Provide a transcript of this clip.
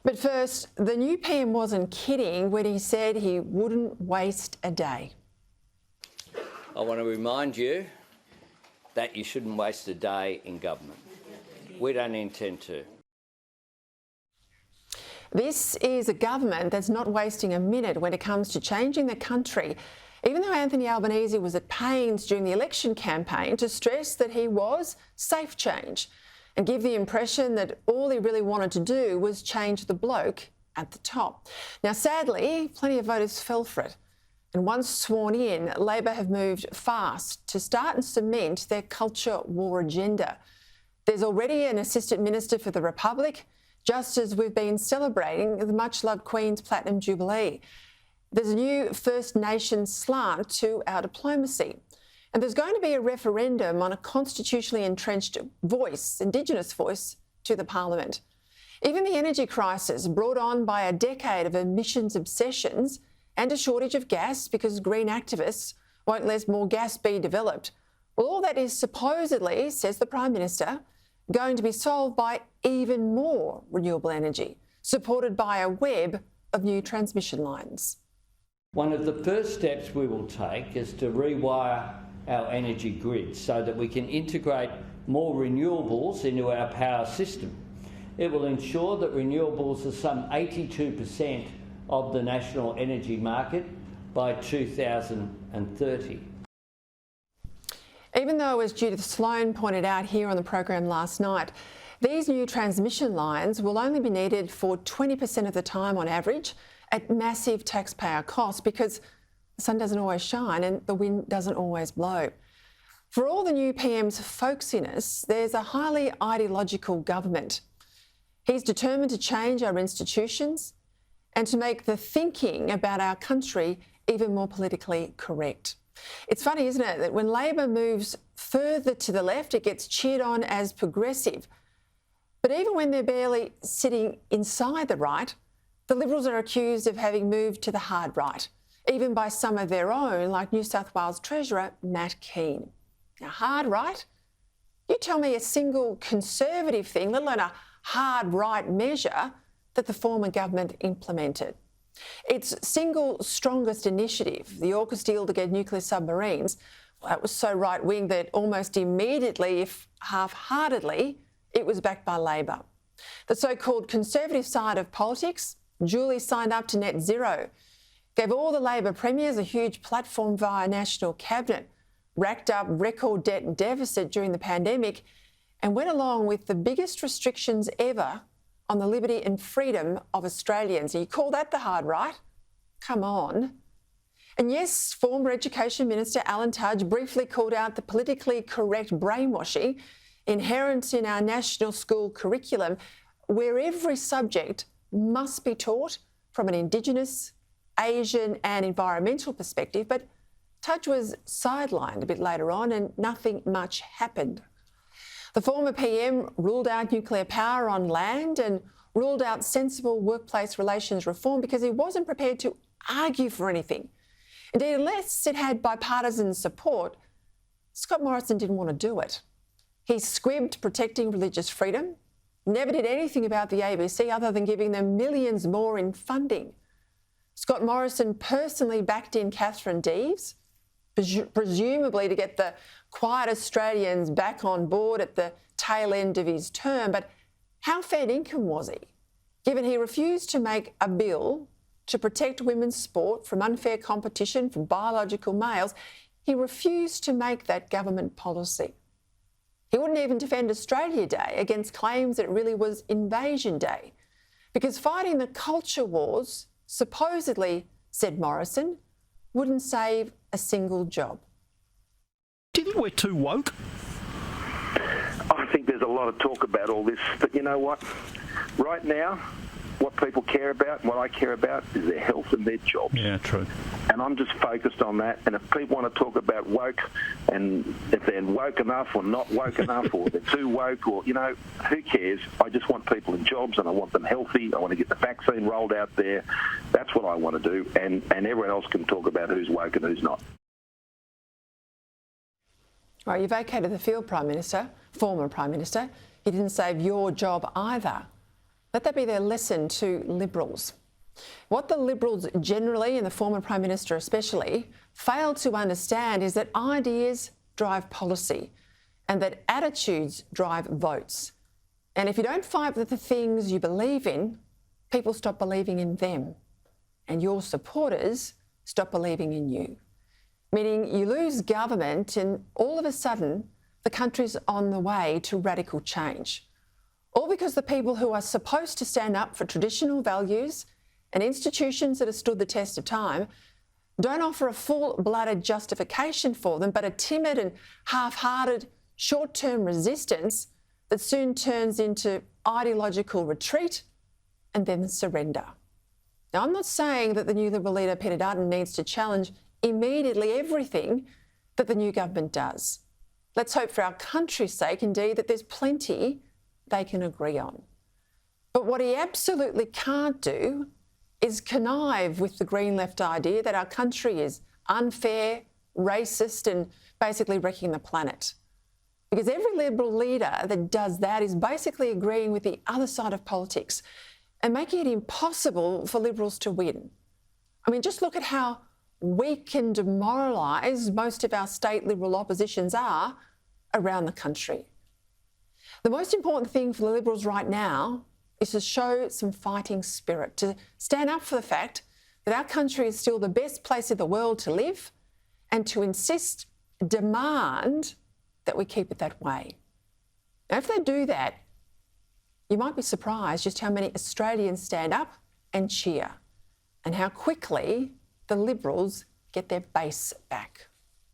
But first, the new PM wasn't kidding when he said he wouldn't waste a day. I want to remind you that you shouldn't waste a day in government. We don't intend to. This is a government that's not wasting a minute when it comes to changing the country, even though Anthony Albanese was at pains during the election campaign to stress that he was safe change and give the impression that all he really wanted to do was change the bloke at the top. Now, sadly, plenty of voters fell for it. And once sworn in, Labor have moved fast to start and cement their culture war agenda. There's already an Assistant Minister for the Republic, just as we've been celebrating the much-loved Queen's Platinum Jubilee. There's a new First Nations slant to our diplomacy. And there's going to be a referendum on a constitutionally entrenched voice, Indigenous voice, to the Parliament. Even the energy crisis brought on by a decade of emissions obsessions and a shortage of gas because green activists won't let more gas be developed. Well, all that is supposedly, says the Prime Minister, going to be solved by even more renewable energy, supported by a web of new transmission lines. One of the first steps we will take is to rewire our energy grid so that we can integrate more renewables into our power system. It will ensure that renewables are some 82% of the national energy market by 2030. Even though, as Judith Sloan pointed out here on the program last night, these new transmission lines will only be needed for 20% of the time on average at massive taxpayer costs because the sun doesn't always shine and the wind doesn't always blow. For all the new PM's folksiness, there's a highly ideological government. He's determined to change our institutions and to make the thinking about our country even more politically correct. It's funny, isn't it, that when Labor moves further to the left, it gets cheered on as progressive. But even when they're barely sitting inside the right, the Liberals are accused of having moved to the hard right, even by some of their own, like New South Wales Treasurer Matt Kean. Now, hard right? You tell me a single Conservative thing, let alone a hard right measure, that the former government implemented. Its single strongest initiative, the AUKUS deal to get nuclear submarines, well, that was so right-wing that almost immediately, if half-heartedly, it was backed by Labor. The so-called Conservative side of politics duly signed up to net zero, gave all the Labor premiers a huge platform via National Cabinet, racked up record debt and deficit during the pandemic, and went along with the biggest restrictions ever on the liberty and freedom of Australians. And you call that the hard right? Come on. And yes, former Education Minister Alan Tudge briefly called out the politically correct brainwashing inherent in our national school curriculum, where every subject must be taught from an Indigenous, Asian and environmental perspective. But Tudge was sidelined a bit later on and nothing much happened. The former PM ruled out nuclear power on land and ruled out sensible workplace relations reform because he wasn't prepared to argue for anything. Indeed, unless it had bipartisan support, Scott Morrison didn't want to do it. He squibbed protecting religious freedom, never did anything about the ABC other than giving them millions more in funding. Scott Morrison personally backed in Catherine Deves, presumably to get the quiet Australians back on board at the tail end of his term. But how fair income was he, given he refused to make a bill to protect women's sport from unfair competition from biological males? He refused to make that government policy. He wouldn't even defend Australia Day against claims that it really was Invasion Day, because fighting the culture wars, supposedly, said Morrison, wouldn't save a single job. Do you think we're too woke? I think there's a lot of talk about all this, but you know what? Right now, what people care about and what I care about is their health and their jobs. Yeah, true. And I'm just focused on that. And if people want to talk about woke and if they're woke enough or not woke enough or they're too woke or, you know, who cares? I just want people in jobs and I want them healthy. I want to get the vaccine rolled out there. That's what I want to do. And everyone else can talk about who's woke and who's not. Right, you vacated the field, Prime Minister, former Prime Minister. He didn't save your job either. Let that be their lesson to Liberals. What the Liberals generally, and the former Prime Minister especially, fail to understand is that ideas drive policy and that attitudes drive votes. And if you don't fight for the things you believe in, people stop believing in them, and your supporters stop believing in you. Meaning you lose government and all of a sudden the country's on the way to radical change. All because the people who are supposed to stand up for traditional values and institutions that have stood the test of time don't offer a full-blooded justification for them, but a timid and half-hearted short-term resistance that soon turns into ideological retreat and then surrender. Now, I'm not saying that the new Liberal leader, Peta Credlin, needs to challenge immediately everything that the new government does. Let's hope for our country's sake, indeed, that there's plenty they can agree on. But what he absolutely can't do is connive with the Green Left idea that our country is unfair, racist and basically wrecking the planet. Because every Liberal leader that does that is basically agreeing with the other side of politics and making it impossible for Liberals to win. I mean, just look at how weak and demoralised most of our state Liberal oppositions are around the country. The most important thing for the Liberals right now is to show some fighting spirit, to stand up for the fact that our country is still the best place in the world to live, and to insist, demand that we keep it that way. Now, if they do that, you might be surprised just how many Australians stand up and cheer, and how quickly the Liberals get their base back.